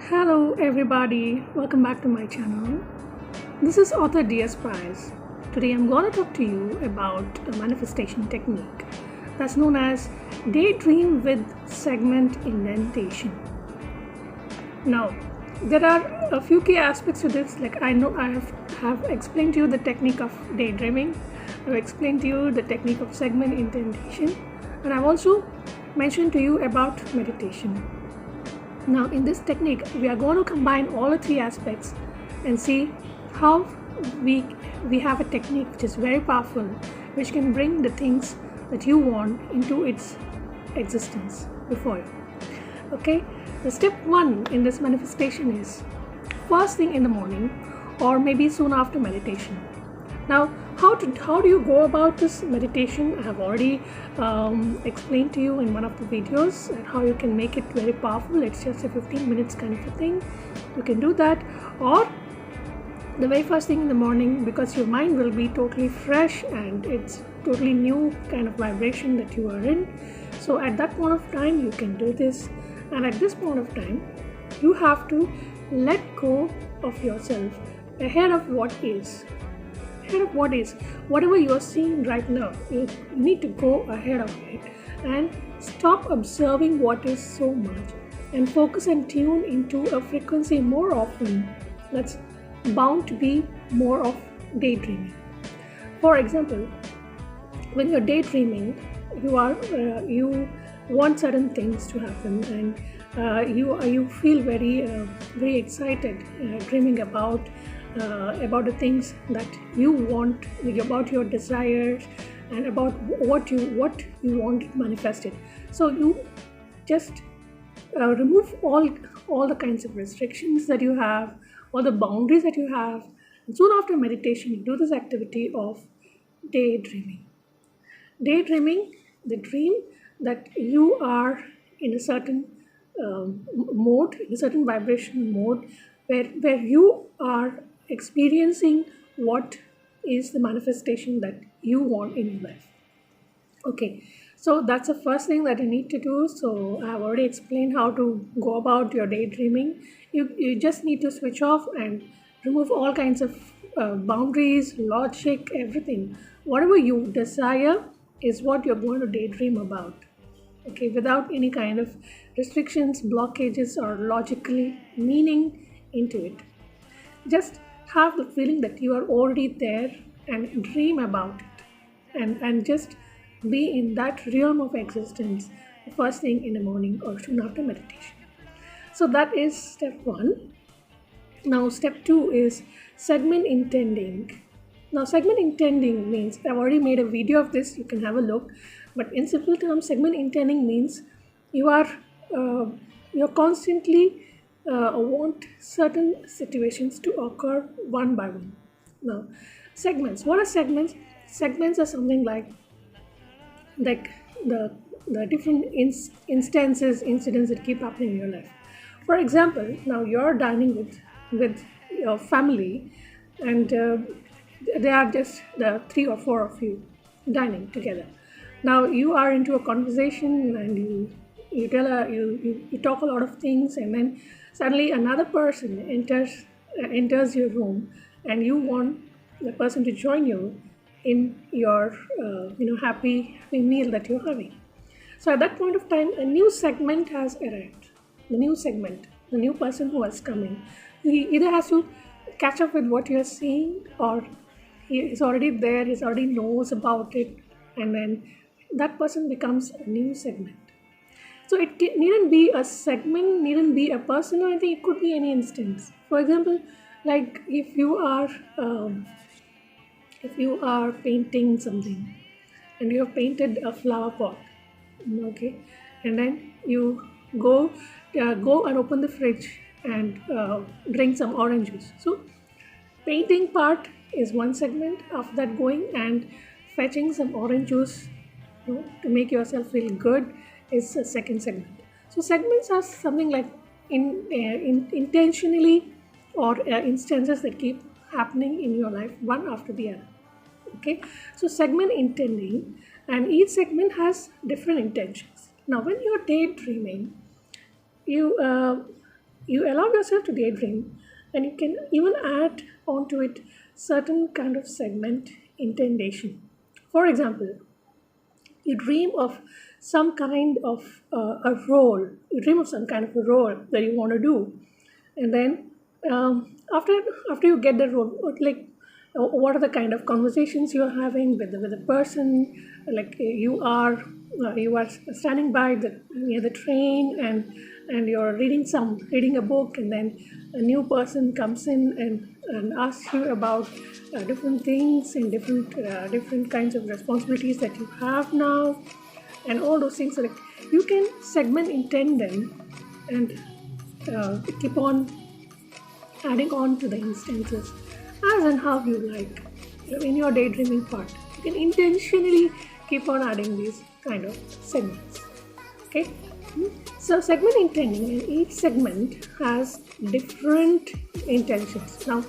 Hello everybody, welcome back to my channel. This is author DS Prize. Today I'm going to talk to you about a manifestation technique that's known as Daydream with segment indentation. Now, there are a few key aspects to this. Like I know I have explained to you the technique of daydreaming. I've explained to you the technique of segment indentation, and I've also mentioned to you about meditation. Now in this technique, we are going to combine all the three aspects and see how we have a technique which is very powerful, which can bring the things that you want into its existence before you. Okay, the step one in this manifestation is first thing in the morning or maybe soon after meditation. Now, how do you go about this meditation? I have already explained to you in one of the videos how you can make it very powerful. It's just a 15 minutes kind of a thing. You can do that, or the very first thing in the morning, because your mind will be totally fresh and it's totally new kind of vibration that you are in. So at that point of time, you can do this, and at this point of time, you have to let go of yourself ahead of what is. Whatever you are seeing right now, you need to go ahead of it and stop observing what is so much and focus and tune into a frequency more often that's bound to be more of daydreaming. For example, when you're daydreaming, you want certain things to happen, and you feel very excited dreaming about the things that you want, about your desires, and about what you want manifested. So you just remove all the kinds of restrictions that you have, all the boundaries that you have, and soon after meditation, you do this activity of daydreaming. Daydreaming, the dream that you are in a certain mode, in a certain vibration mode, where you are experiencing what is the manifestation that you want in your life. Okay, so that's the first thing that you need to do. So I have already explained how to go about your daydreaming. You just need to switch off and remove all kinds of boundaries, logic, everything. Whatever you desire is what you're going to daydream about. Okay, without any kind of restrictions, blockages, or logically meaning into it. Just have the feeling that you are already there and dream about it, and just be in that realm of existence the first thing in the morning or soon after meditation. So that is step one. Now step two is segment intending. Now segment intending means, I've already made a video of this, you can have a look, but in simple terms, segment intending means you're constantly want certain situations to occur one by one. Now, segments. What are segments? Segments are something like the different instances, incidents that keep happening in your life. For example, now you're dining with your family, and there are just the 3 or 4 of you dining together. Now you are into a conversation, and you talk a lot of things, and then suddenly another person enters your room, and you want the person to join you in your happy meal that you're having. So at that point of time, a new segment has arrived. The new person who has come in, he either has to catch up with what you're seeing, or he is already there, he already knows about it, and then that person becomes a new segment. So it needn't be a segment, needn't be a person or anything. It could be any instance. For example, like if you are painting something, and you have painted a flower pot, okay, and then you go and open the fridge and drink some orange juice. So painting part is one segment. After that, going and fetching some orange juice to make yourself feel good is a second segment. So segments are something like intentionally or instances that keep happening in your life one after the other. Okay, so segment intending, and each segment has different intentions. Now when you're daydreaming, you you allow yourself to daydream, and you can even add onto it certain kind of segment intendation. For example, you dream of some kind of a role. You dream of some kind of a role that you want to do, and then after you get the role, what are the kind of conversations you are having with the person? Like you are standing by the near the train, and you're reading a book, and then a new person comes in and asks you about different things and different kinds of responsibilities that you have now, and all those things. Like, you can segment intend them and keep on adding on to the instances as and how you like. In your daydreaming part, you can intentionally keep on adding these kind of segments. Okay. So segment intending, and each segment has different intentions. Now,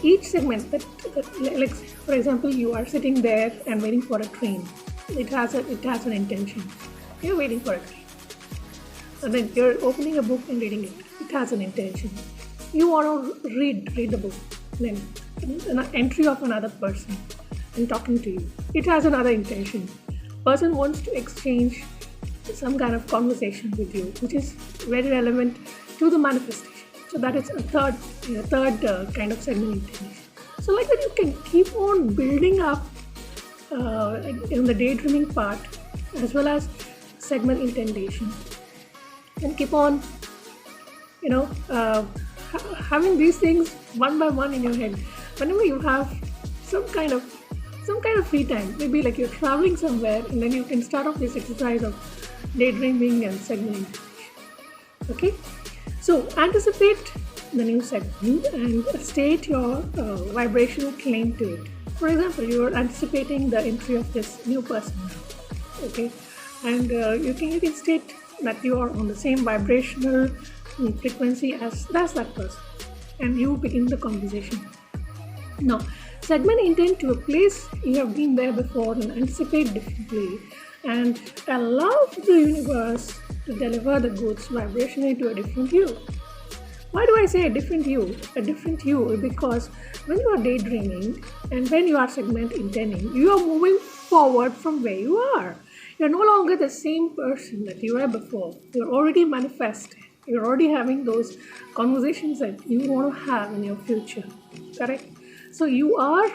each segment like for example, you are sitting there and waiting for a train. It has an intention. You're waiting for a train, and then you're opening a book and reading it. It has an intention. You want to read the book, then an entry of another person and talking to you. It has another intention. Person wants to exchange some kind of conversation with you, which is very relevant to the manifestation. So that is a third kind of segment intention. So like that, you can keep on building up in the daydreaming part as well as segment intendation, and keep on having these things one by one in your head. Whenever you have some kind of free time, maybe like you're traveling somewhere, and then you can start off this exercise of daydreaming and segment intention. Okay, so anticipate the new segment and state your vibrational claim to it. For example, you are anticipating the entry of this new person. Okay, and you can state that you are on the same vibrational frequency as that person, and you begin the conversation. Now, segment intent to a place you have been there before, and anticipate differently, and allow the universe to deliver the goods vibrationally to a different you. Why do I say a different you? A different you because when you are daydreaming and when you are segment intending, you are moving forward from where you are. You're no longer the same person that you were before. You're already manifested. You're already having those conversations that you want to have in your future. Correct? So you are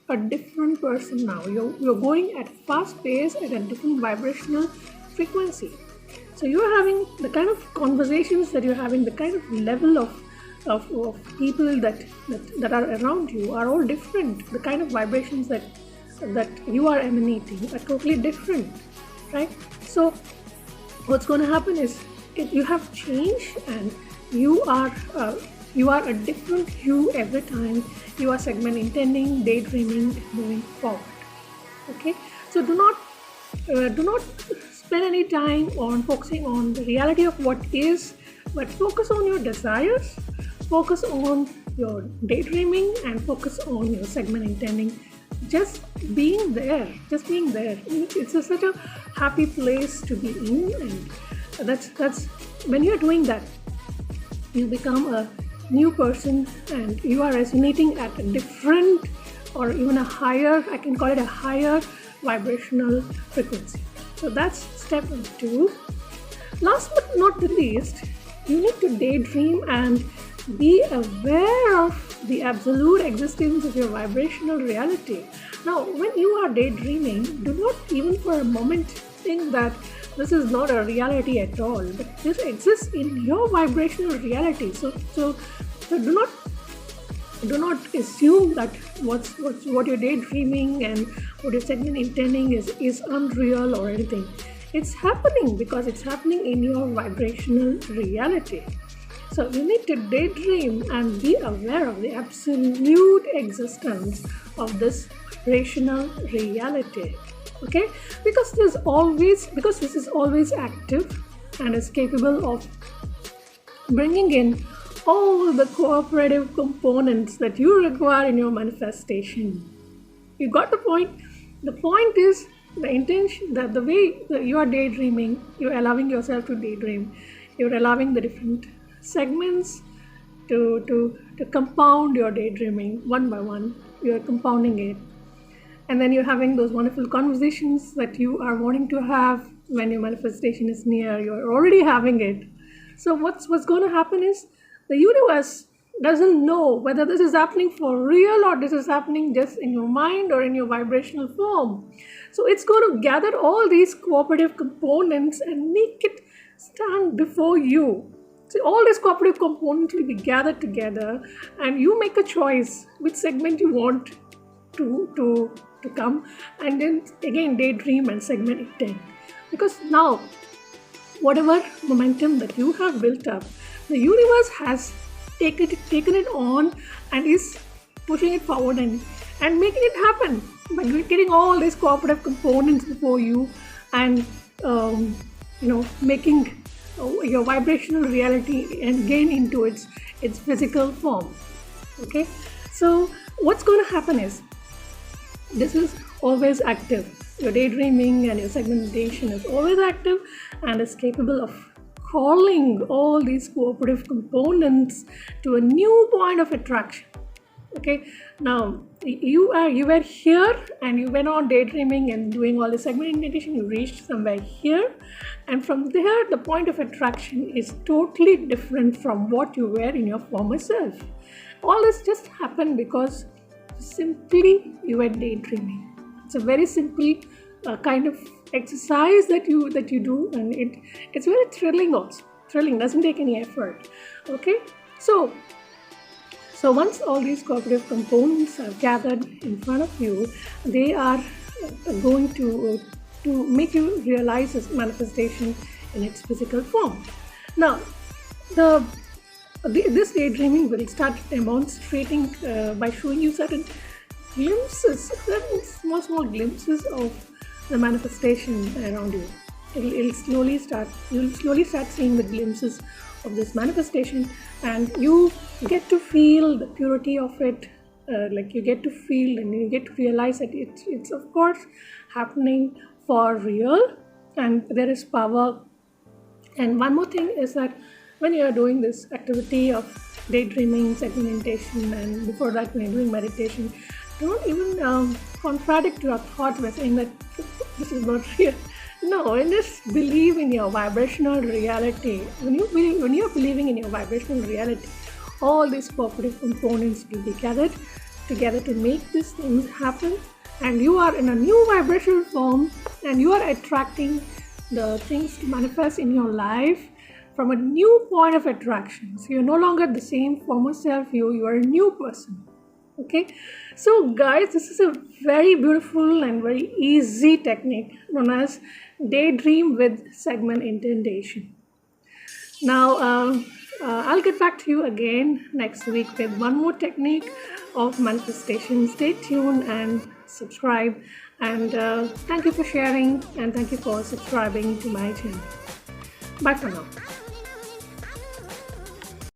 a different person now. You're going at a fast pace at a different vibrational frequency. So you're having the kind of conversations that you're having, the kind of level of people that are around you are all different. The kind of vibrations that you are emanating are totally different, right? So what's going to happen is you have changed, and you are a different you every time you are segment intending, daydreaming, and moving forward. Okay, so do not spend any time on focusing on the reality of what is, but focus on your desires, focus on your daydreaming, and focus on your segment intending. Just being there. It's such a happy place to be in, and that's when you're doing that, you become a new person, and you are resonating at a different or even a higher, I can call it a higher vibrational frequency. So that's step 2. Last but not the least, you need to daydream and be aware of the absolute existence of your vibrational reality. Now, when you are daydreaming, do not even for a moment think that this is not a reality at all, but this exists in your vibrational reality. So do not assume that what you're daydreaming and what you're segment intending is unreal or anything. It's happening because it's happening in your vibrational reality. So you need to daydream and be aware of the absolute existence of this vibrational reality. Okay, because this is always active and is capable of bringing in all the cooperative components that you require in your manifestation. You got the point? The point is the intention, that the way that you are daydreaming, you're allowing yourself to daydream, you're allowing the different segments to compound your daydreaming one by one. You're compounding it, and then you're having those wonderful conversations that you are wanting to have when your manifestation is near. You're already having it. So what's going to happen is the universe doesn't know whether this is happening for real or this is happening just in your mind or in your vibrational form. So it's going to gather all these cooperative components and make it stand before you. So all these cooperative components will be gathered together, and you make a choice which segment you want to come, and then again daydream and segment intent. Because now whatever momentum that you have built up, the universe has taken it on and is pushing it forward and making it happen by getting all these cooperative components before you, and making your vibrational reality and gain into its physical form. Okay, so what's going to happen is this is always active. Your daydreaming and your segmentation is always active and is capable of calling all these cooperative components to a new point of attraction. Okay, now you were here and you went on daydreaming and doing all the segmentation. You reached somewhere here, and from there the point of attraction is totally different from what you were in your former self. All this just happened because simply you were daydreaming. It's a very simple kind of exercise that you do, and it's very thrilling also. Thrilling, doesn't take any effort. Okay, so once all these cooperative components are gathered in front of you, they are going to make you realize this manifestation in its physical form. Now, this daydreaming will start demonstrating by showing you certain glimpses, certain small glimpses of the manifestation around you. You'll slowly start seeing the glimpses of this manifestation, and you get to feel the purity of it. Like you get to feel and you get to realize that it's of course happening for real, and there is power. And one more thing is that when you are doing this activity of daydreaming, segmentation, and before that when you're doing meditation, don't even contradict your thoughts by saying that this is not real. No, and just believe in your vibrational reality. When you're believing in your vibrational reality, all these cooperative components will be gathered together to make these things happen, and you are in a new vibrational form, and you are attracting the things to manifest in your life from a new point of attraction. So you're no longer the same former self, you are a new person. Okay, so guys, this is a very beautiful and very easy technique known as daydream with segment intendation. Now I'll get back to you again next week with one more technique of manifestation. Stay tuned and subscribe, and thank you for sharing, and thank you for subscribing to my channel. Bye for now.